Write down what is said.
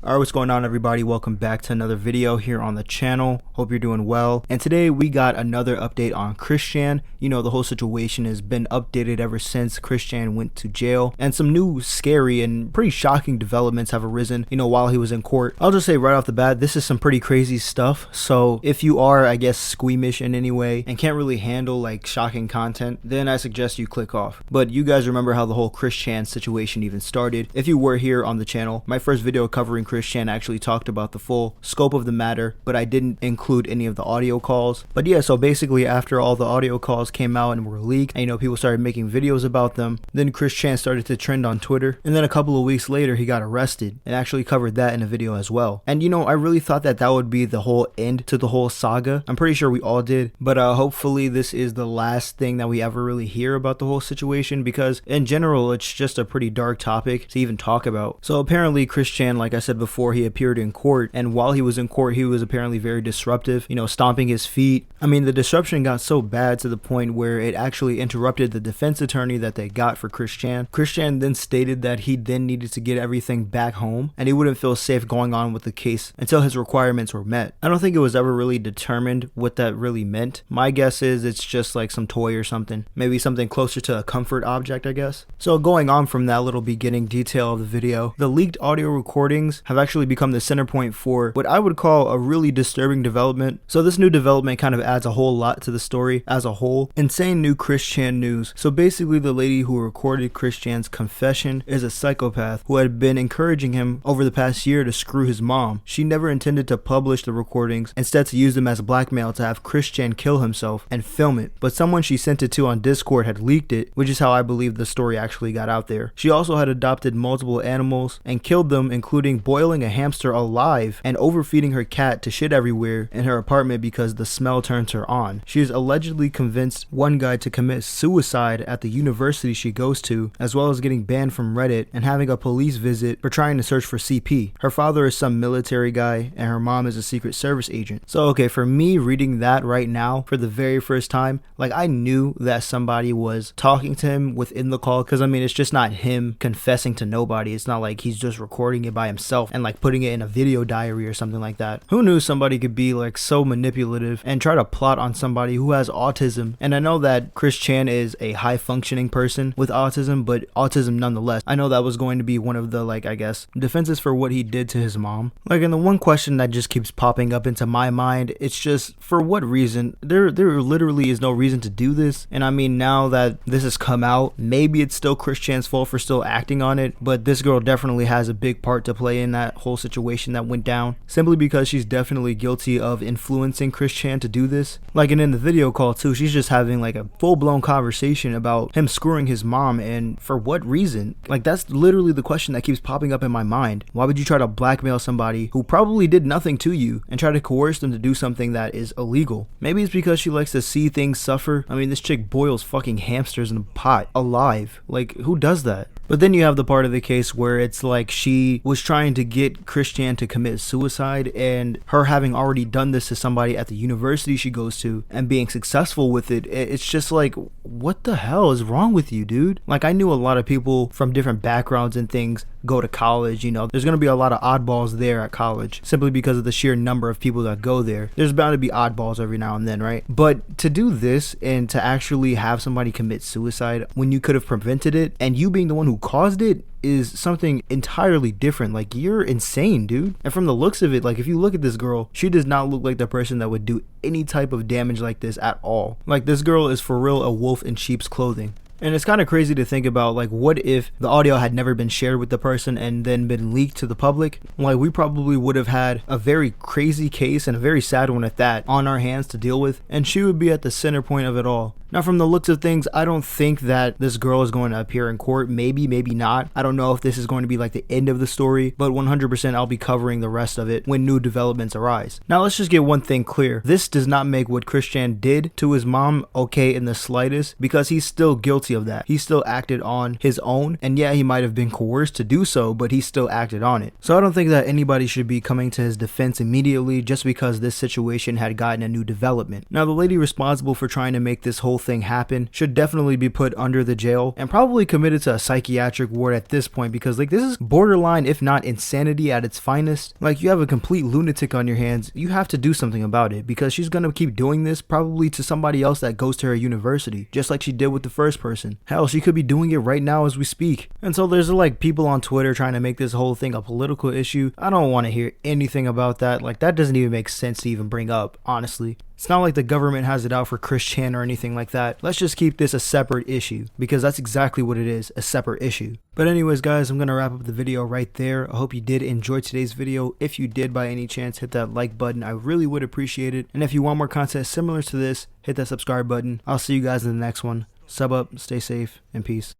Alright, what's going on everybody? Welcome back to another video here on the channel. Hope you're doing well. And today we got another update on Christian. You know, the whole situation has been updated ever since Christian went to jail. And some new scary and pretty shocking developments have arisen, you know, while he was in court. I'll just say right off the bat, this is some pretty crazy stuff. So if you are, I guess, squeamish in any way and can't really handle like shocking content, then I suggest you click off. But you guys remember how the whole Christian situation even started. If you were here on the channel, my first video covering Christian actually talked about the full scope of the matter, but I didn't include any of the audio calls. But yeah, so basically after all the audio calls came out and were leaked, and you know, people started making videos about them, then Christian started to trend on Twitter, and then a couple of weeks later he got arrested, and actually covered that in a video as well. And you know, I really thought that that would be the whole end to the whole saga. I'm pretty sure we all did, but hopefully this is the last thing that we ever really hear about the whole situation, because in general it's just a pretty dark topic to even talk about. So apparently Christian, like I said before, he appeared in court, and while he was in court he was apparently very disruptive, you know, stomping his feet. I mean, the disruption got so bad to the point where it actually interrupted the defense attorney that they got for Christian. Christian then stated that he then needed to get everything back home and he wouldn't feel safe going on with the case until his requirements were met. I don't think it was ever really determined what that really meant. My guess is it's just like some toy or something, maybe something closer to a comfort object, I guess. So going on from that little beginning detail of the video, the leaked audio recordings have actually become the center point for what I would call a really disturbing development. So this new development kind of adds a whole lot to the story as a whole. Insane new Christian news. So basically the lady who recorded Christian's confession is a psychopath who had been encouraging him over the past year to screw his mom. She never intended to publish the recordings, instead to use them as blackmail to have Christian kill himself and film it. But someone she sent it to on Discord had leaked it, which is how I believe the story actually got out there. She also had adopted multiple animals and killed them, including boiling a hamster alive and overfeeding her cat to shit everywhere in her apartment because the smell turns her on. She is allegedly convinced one guy to commit suicide at the university she goes to, as well as getting banned from Reddit and having a police visit for trying to search for CP. Her father is some military guy and her mom is a Secret Service agent. So okay, for me reading that right now for the very first time, like I knew that somebody was talking to him within the call, because I mean it's just not him confessing to nobody. It's not like he's just recording it by himself and like putting it in a video diary or something like that. Who knew somebody could be like so manipulative and try to plot on somebody who has autism? And I know that Christian is a high functioning person with autism, but autism nonetheless. I know that was going to be one of the, like, I guess, defenses for what he did to his mom. Like, and the one question that just keeps popping up into my mind, it's just, for what reason? There literally is no reason to do this. And I mean, now that this has come out, maybe it's still Christian's fault for still acting on it, but this girl definitely has a big part to play in that whole situation that went down, simply because she's definitely guilty of influencing Christian to do this. Like, and in the video call too, she's just having like a full-blown conversation about him screwing his mom, and for what reason? Like, that's literally the question that keeps popping up in my mind. Why would you try to blackmail somebody who probably did nothing to you and try to coerce them to do something that is illegal? Maybe it's because she likes to see things suffer. I mean, this chick boils fucking hamsters in a pot alive. Like, who does that? But then you have the part of the case where it's like she was trying to get Christian to commit suicide, and her having already done this to somebody at the university she goes to and being successful with it. It's just like, what the hell is wrong with you, dude? Like, I knew a lot of people from different backgrounds and things go to college. You know, there's going to be a lot of oddballs there at college simply because of the sheer number of people that go there. There's bound to be oddballs every now and then, right? But to do this and to actually have somebody commit suicide when you could have prevented it, and you being the one who caused it, is something entirely different. Like, you're insane, dude. And from the looks of it, like, if you look at this girl, she does not look like the person that would do any type of damage like this at all. Like, this girl is for real a wolf in sheep's clothing. And it's kind of crazy to think about, like, what if the audio had never been shared with the person and then been leaked to the public? Like, we probably would have had a very crazy case, and a very sad one at that, on our hands to deal with, and she would be at the center point of it all. Now, from the looks of things, I don't think that this girl is going to appear in court. Maybe, maybe not. I don't know if this is going to be like the end of the story, but 100% I'll be covering the rest of it when new developments arise. Now, let's just get one thing clear. This does not make what Christian did to his mom okay in the slightest, because he's still guilty of that. He still acted on his own, and yeah, he might have been coerced to do so, but he still acted on it. So I don't think that anybody should be coming to his defense immediately just because this situation had gotten a new development. Now, the lady responsible for trying to make this whole whole thing happened should definitely be put under the jail and probably committed to a psychiatric ward at this point, because like this is borderline if not insanity at its finest. Like, you have a complete lunatic on your hands. You have to do something about it, because she's gonna keep doing this probably to somebody else that goes to her university, just like she did with the first person. Hell, she could be doing it right now as we speak. And so there's like people on Twitter trying to make this whole thing a political issue. I don't want to hear anything about that. Like, that doesn't even make sense to even bring up, honestly. It's not like the government has it out for Christian or anything like that. Let's just keep this a separate issue, because that's exactly what it is, a separate issue. But anyways, guys, I'm going to wrap up the video right there. I hope you did enjoy today's video. If you did by any chance, hit that like button. I really would appreciate it. And if you want more content similar to this, hit that subscribe button. I'll see you guys in the next one. Sub up, stay safe, and peace.